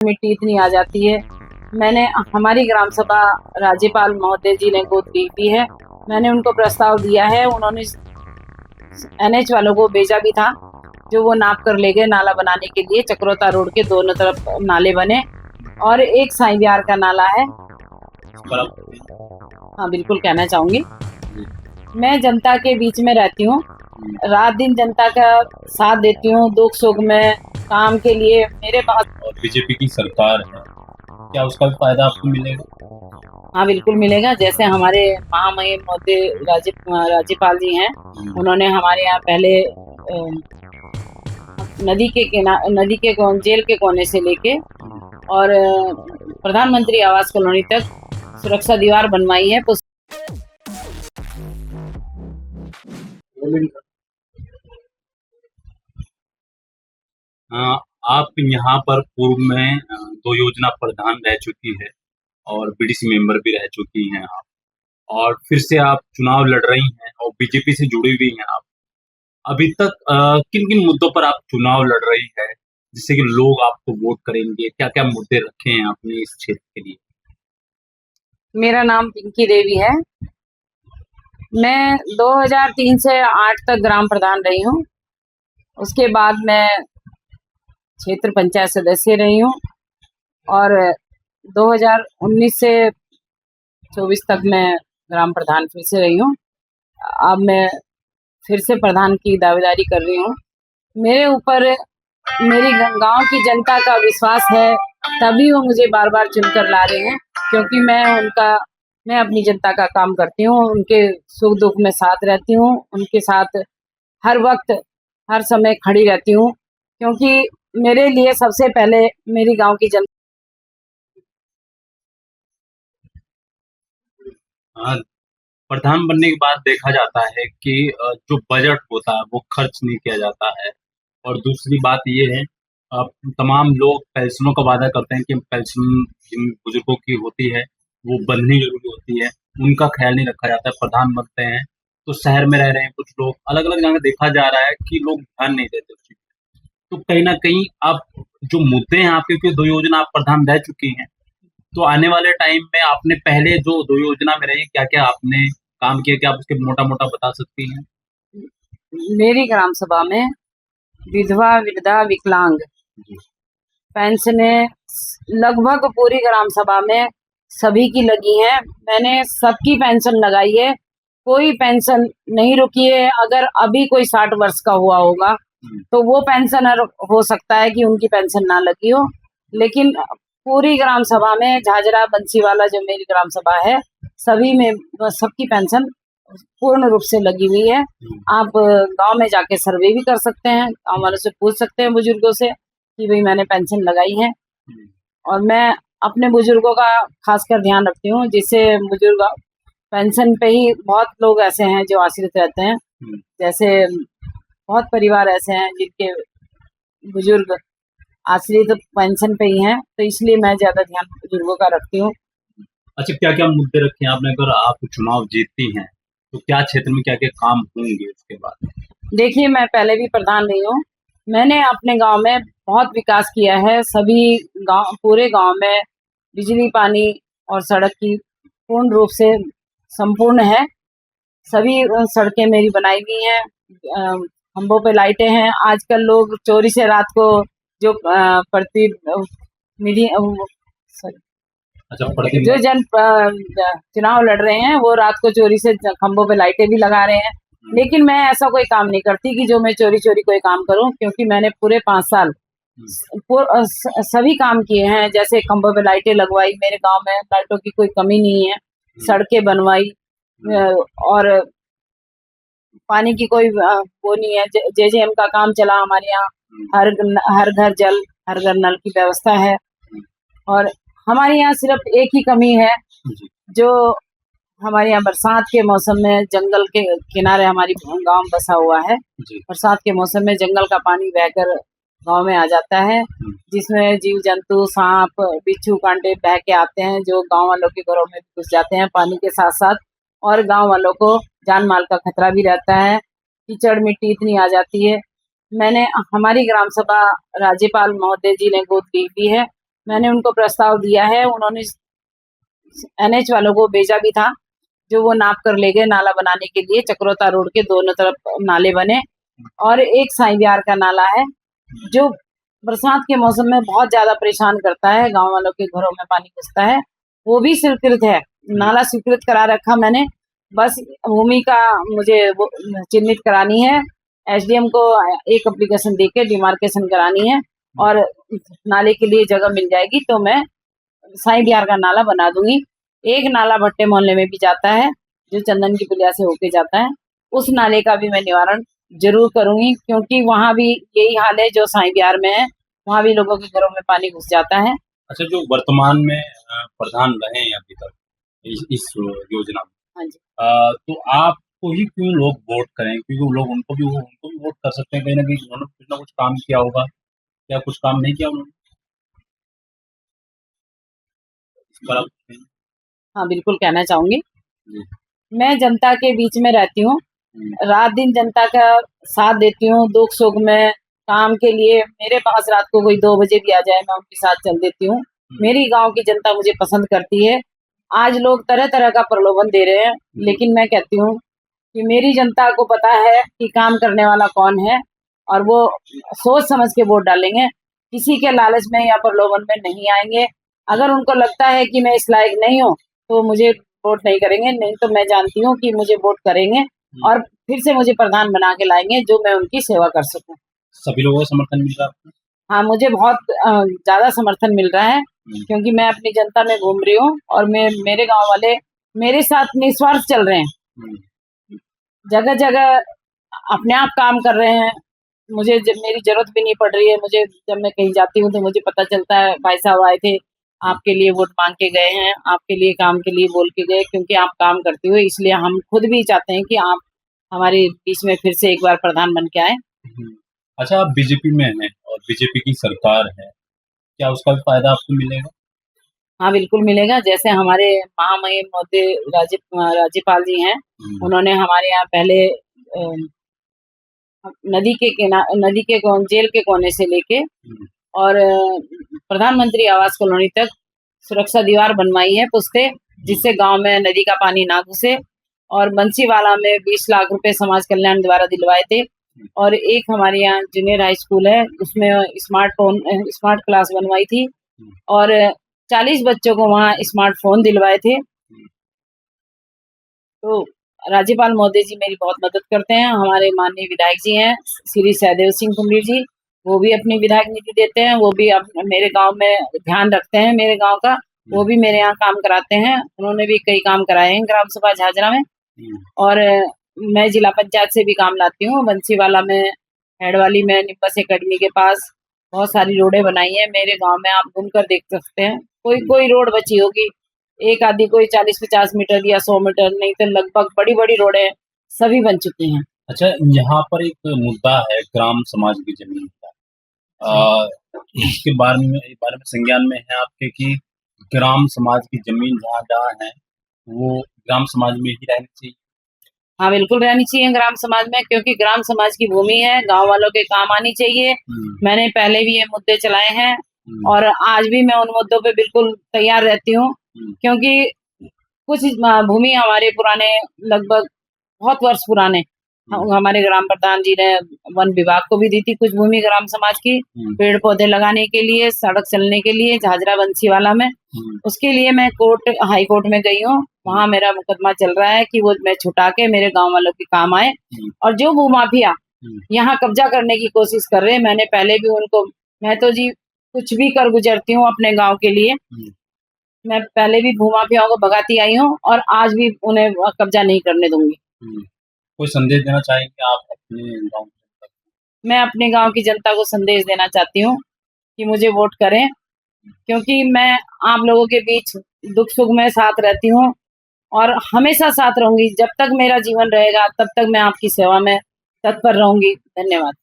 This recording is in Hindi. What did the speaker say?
मिट्टी इतनी आ जाती है। मैंने हमारी ग्राम सभा राज्यपाल महोदय जी ने गोद ली हुई है। मैंने उनको प्रस्ताव दिया है, उन्होंने एनएच वालों को भेजा भी था, जो वो नाप कर ले गए नाला बनाने के लिए। चक्रोता रोड के दोनों तरफ नाले बने और एक साईं विहार का नाला है। हाँ, बिल्कुल कहना चाहूंगी। मैं जनता के बीच में रहती हूँ, रात दिन जनता का साथ देती हूँ, दुख सुख में, काम के लिए मेरे पास। और बीजेपी की सरकार है, क्या उसका भी फायदा आपको मिलेगा? हाँ, बिल्कुल मिलेगा। जैसे हमारे महामहिम मोदी राज्यपाल जी हैं, उन्होंने हमारे यहाँ पहले नदी के जेल के कोने से लेके और प्रधानमंत्री आवास कॉलोनी तक सुरक्षा दीवार बनवाई है। आप यहाँ पर पूर्व में 2 योजना प्रधान रह चुकी है और बीडीसी मेंबर भी रह चुकी हैं आप, और फिर से आप चुनाव लड़ रही हैं और बीजेपी से जुड़ी हुई हैं आप। अभी तक किन किन मुद्दों पर आप चुनाव लड़ रही है, जिससे कि लोग आपको वोट करेंगे? क्या क्या मुद्दे रखे हैं आपने इस क्षेत्र के लिए? मेरा नाम पिंकी देवी है। मैं 2003 से 8 तक ग्राम प्रधान रही हूँ। उसके बाद मैं क्षेत्र पंचायत सदस्य रही हूँ और 2019 से 24 तक मैं ग्राम प्रधान फिर से रही हूँ। अब मैं फिर से प्रधान की दावेदारी कर रही हूँ। मेरे ऊपर मेरी गांव की जनता का विश्वास है, तभी वो मुझे बार बार चुनकर ला रहे हैं, क्योंकि मैं अपनी जनता का काम करती हूँ, उनके सुख दुख में साथ रहती हूँ, उनके साथ हर वक्त हर समय खड़ी रहती हूँ, क्योंकि मेरे लिए सबसे पहले मेरी गांव की जनता। प्रधान बनने के बाद देखा जाता है कि जो बजट होता है वो खर्च नहीं किया जाता है, और दूसरी बात ये है, तमाम लोग पेंशनों का वादा करते हैं कि पेंशन जिन बुजुर्गों की होती है वो बननी जरूरी होती है, उनका ख्याल नहीं रखा जाता है। प्रधान बनते हैं तो शहर में रह रहे हैं कुछ लोग, अलग अलग जगह देखा जा रहा है कि लोग ध्यान नहीं देते उस चीज पे। तो कहीं ना कहीं आप जो मुद्दे हैं आपके, क्योंकि 2 योजना आप प्रधान रह चुकी हैं, तो आने वाले टाइम में आपने पहले जो 2 योजना में रही, क्या-क्या आपने काम किया? क्या आप उसके मोटा-मोटा बता सकती हैं? मेरी ग्राम सभा में विधवा, वृद्धा, विकलांग जी। पेंशनें लगभग पूरी ग्राम सभा में सभी की लगी हैं। मैंने सबकी पेंशन लगाई है, कोई पेंशन नहीं रुकी है। अगर अभी कोई 60 वर्ष का हुआ होगा तो वो पेंशनर हो सकता है कि उनकी पेंशन ना लगी हो, लेकिन पूरी ग्राम सभा में झाझरा बंसीवाला जो मेरी ग्राम सभा है, सभी में सबकी पेंशन पूर्ण रूप से लगी हुई है। आप गांव में जाके सर्वे भी कर सकते हैं, गांव वालों से पूछ सकते हैं, बुजुर्गों से, कि भाई मैंने पेंशन लगाई है। और मैं अपने बुजुर्गों का खासकर ध्यान रखती हूँ, जिससे बुजुर्ग पेंशन पे ही, बहुत लोग ऐसे हैं जो आश्रित रहते हैं, जैसे बहुत परिवार ऐसे हैं जिनके बुजुर्ग आश्रित पेंशन पे ही हैं, तो इसलिए मैं ज्यादा ध्यान बुजुर्गों का रखती हूँ। अच्छा, क्या-क्या मुद्दे रखे हैं आपने? अगर आप चुनाव जीतती हैं, तो क्या क्षेत्र में क्या-क्या काम होंगे उसके बाद? देखिए, मैं पहले भी प्रधान रही हूँ। मैंने अपने गांव में बहुत विकास किया है। सभी गांव, पूरे गांव में बिजली, पानी और सड़क की पूर्ण रूप से संपूर्ण है। सभी सड़कें मेरी बनाई हुई हैं। खंभों पे लाइटें हैं। आजकल लोग चोरी से रात को जो प्रतिनिधि अच्छा, जो चुनाव लड़ रहे हैं, वो रात को चोरी से खंभों पे लाइटें भी लगा रहे हैं। लेकिन मैं ऐसा कोई काम नहीं करती कि जो मैं चोरी चोरी कोई काम करूं, क्योंकि मैंने पूरे 5 साल सभी काम किए हैं। जैसे खंभों पे लाइटें लगवाई, मेरे गांव में लाइटों की कोई कमी नहीं है। सड़कें बनवाई और पानी की कोई वो नहीं है। जेजेएम का काम चला हमारे यहाँ। हर घर जल, हर घर नल की व्यवस्था है। और हमारे यहाँ सिर्फ एक ही कमी है, जो हमारे यहाँ बरसात के मौसम में जंगल के किनारे हमारी गांव बसा हुआ है। बरसात के मौसम में जंगल का पानी बहकर गांव में आ जाता है, जिसमें जीव जंतु, सांप, बिच्छू, कांटे बह के आते हैं, जो गांव वालों के घरों में घुस जाते हैं पानी के साथ साथ, और गांव वालों को जान माल का खतरा भी रहता है। कीचड़ मिट्टी इतनी आ जाती है। मैंने हमारी ग्राम सभा राज्यपाल महोदय जी ने गोद ली हुई है। मैंने उनको प्रस्ताव दिया है, उन्होंने NH वालों को भेजा भी था, जो वो नाप कर ले गए नाला बनाने के लिए। चक्रोता रोड के दोनों तरफ नाले बने और एक साईं बिहार का नाला है जो बरसात के मौसम में बहुत ज्यादा परेशान करता है, गांव वालों के घरों में पानी घुसता है। वो भी स्वीकृत है, नाला स्वीकृत करा रखा मैंने, बस भूमि का मुझे वो चिन्हित करानी है। SDM को एक एप्लीकेशन देके डिमार्केशन करानी है और नाले के लिए जगह मिल जाएगी तो मैं साईं बिहार का नाला बना दूंगी। एक नाला भट्टे मोहल्ले में भी जाता है जो चंदन की पुलिया से होके जाता है, उस नाले का भी मैं निवारण जरूर करूंगी, क्योंकि वहां भी यही हाल है जो साईं बिहार में है, वहां भी लोगों के घरों में पानी घुस जाता है। अच्छा, जो वर्तमान में प्रधान रहे हैं अभी तक इस योजना में, हाँ जी, तो आपको ही क्यों लोग वोट करें? क्योंकि वो लोग उनको भी वोट कर सकते हैं, कहीं ना कहीं उन्होंने कुछ ना कुछ काम किया होगा, या कुछ काम नहीं किया उन्होंने? इस पर आप हाँ बिल्कुल कहना चाहूंगी। जी। मैं जनता के बीच में रहती हूँ, रात दिन जनता का साथ देती हूँ, दुख सुख में, काम के लिए मेरे पास रात को कोई 2 बजे भी आ जाए मैं उनके साथ चल देती हूँ। मेरी गांव की जनता मुझे पसंद करती है। आज लोग तरह तरह का प्रलोभन दे रहे हैं, लेकिन मैं कहती हूँ कि मेरी जनता को पता है कि काम करने वाला कौन है और वो सोच समझ के वोट डालेंगे, किसी के लालच में या प्रलोभन में नहीं आएंगे। अगर उनको लगता है कि मैं इस लायक नहीं हूँ तो मुझे वोट नहीं करेंगे, नहीं तो मैं जानती हूँ कि मुझे वोट करेंगे और फिर से मुझे प्रधान बना के लाएंगे जो मैं उनकी सेवा कर सकूं। सभी लोगों का समर्थन मिल रहा है आपको? हाँ, मुझे बहुत ज्यादा समर्थन मिल रहा है, क्योंकि मैं अपनी जनता में घूम रही हूँ और मेरे गांव वाले मेरे साथ निस्वार्थ चल रहे हैं, जगह जगह अपने आप काम कर रहे हैं। मुझे मेरी जरूरत भी नहीं पड़ रही है, मुझे जब मैं कहीं जाती हूँ तो मुझे पता चलता है भाई साहब आए थे, आपके लिए वोट मांग के गए हैं, आपके लिए काम के लिए बोल के गए, क्योंकि आप काम करते हो, इसलिए हम खुद भी चाहते हैं कि आप हमारे बीच में फिर से एक बार प्रधान बन के आए। अच्छा, आप बीजेपी में हैं और बीजेपी की सरकार है, क्या उसका भी फायदा आपको मिलेगा? हाँ बिल्कुल मिलेगा। जैसे हमारे महामहिम मोदी राज्यपाल जी हैं, उन्होंने हमारे यहाँ पहले नदी के जेल के कोने से लेके और प्रधानमंत्री आवास कॉलोनी तक सुरक्षा दीवार बनवाई है पुश्ते, जिससे गांव में नदी का पानी ना घुसे। और बंसीवाला में 20 लाख रुपए समाज कल्याण द्वारा दिलवाए थे। और एक हमारे यहाँ जूनियर हाई स्कूल है, उसमें स्मार्ट क्लास बनवाई थी और 40 बच्चों को वहाँ स्मार्टफोन दिलवाए थे। तो राज्यपाल महोदय जी मेरी बहुत मदद करते हैं। हमारे माननीय विधायक जी हैं श्री सहदेव सिंह कुंबली जी, वो भी अपनी विधायक निधि देते हैं, वो भी मेरे गांव में ध्यान रखते हैं मेरे गांव का, वो भी मेरे यहाँ काम कराते हैं। उन्होंने भी कई काम कराए हैं ग्राम सभा झाझरा में। और मैं जिला पंचायत से भी काम लाती हूँ, बंसीवाला में, हेडवाली में, निम्बस एकेडमी के पास बहुत सारी रोडें बनाई हैं मेरे गांव में, आप घूमकर देख सकते हैं। कोई रोड बची होगी, एक आधी कोई 40-50 मीटर या 100 मीटर, नहीं तो लगभग बड़ी बड़ी रोडें सभी बन चुकी हैं। अच्छा, यहाँ पर एक मुद्दा है ग्राम समाज की जमीन का, इसके बारे में संज्ञान में है आपके कि ग्राम समाज की जमीन जहाँ जहाँ है वो ग्राम समाज में ही रहनी चाहिए? हाँ बिल्कुल रहनी चाहिए ग्राम समाज में, क्योंकि ग्राम समाज की भूमि है, गांव वालों के काम आनी चाहिए। मैंने पहले भी ये मुद्दे चलाए हैं और आज भी मैं उन मुद्दों पे बिल्कुल तैयार रहती हूँ, क्योंकि कुछ भूमि हमारे पुराने, लगभग बहुत वर्ष पुराने, हमारे ग्राम प्रधान जी ने वन विभाग को भी दी थी कुछ भूमि ग्राम समाज की, पेड़ पौधे लगाने के लिए, सड़क चलने के लिए झाझरा बंसीवाला में। उसके लिए मैं हाई कोर्ट में गई हूँ, वहां मेरा मुकदमा चल रहा है कि वो मैं छुटा के मेरे गांव वालों के काम आए। और जो भूमाफिया यहाँ कब्जा करने की कोशिश कर रहे हैं, मैंने पहले भी उनको, मैं तो जी कुछ भी कर गुजरती हूँ अपने गाँव के लिए, मैं पहले भी भूमाफियाओं को भगाती आई हूँ और आज भी उन्हें कब्जा नहीं करने दूंगी। कोई संदेश देना चाहेंगे आप अपने गांव? मैं अपने गांव की जनता को संदेश देना चाहती हूँ कि मुझे वोट करें, क्योंकि मैं आप लोगों के बीच दुख सुख में साथ रहती हूँ और हमेशा साथ रहूंगी। जब तक मेरा जीवन रहेगा तब तक मैं आपकी सेवा में तत्पर रहूंगी। धन्यवाद।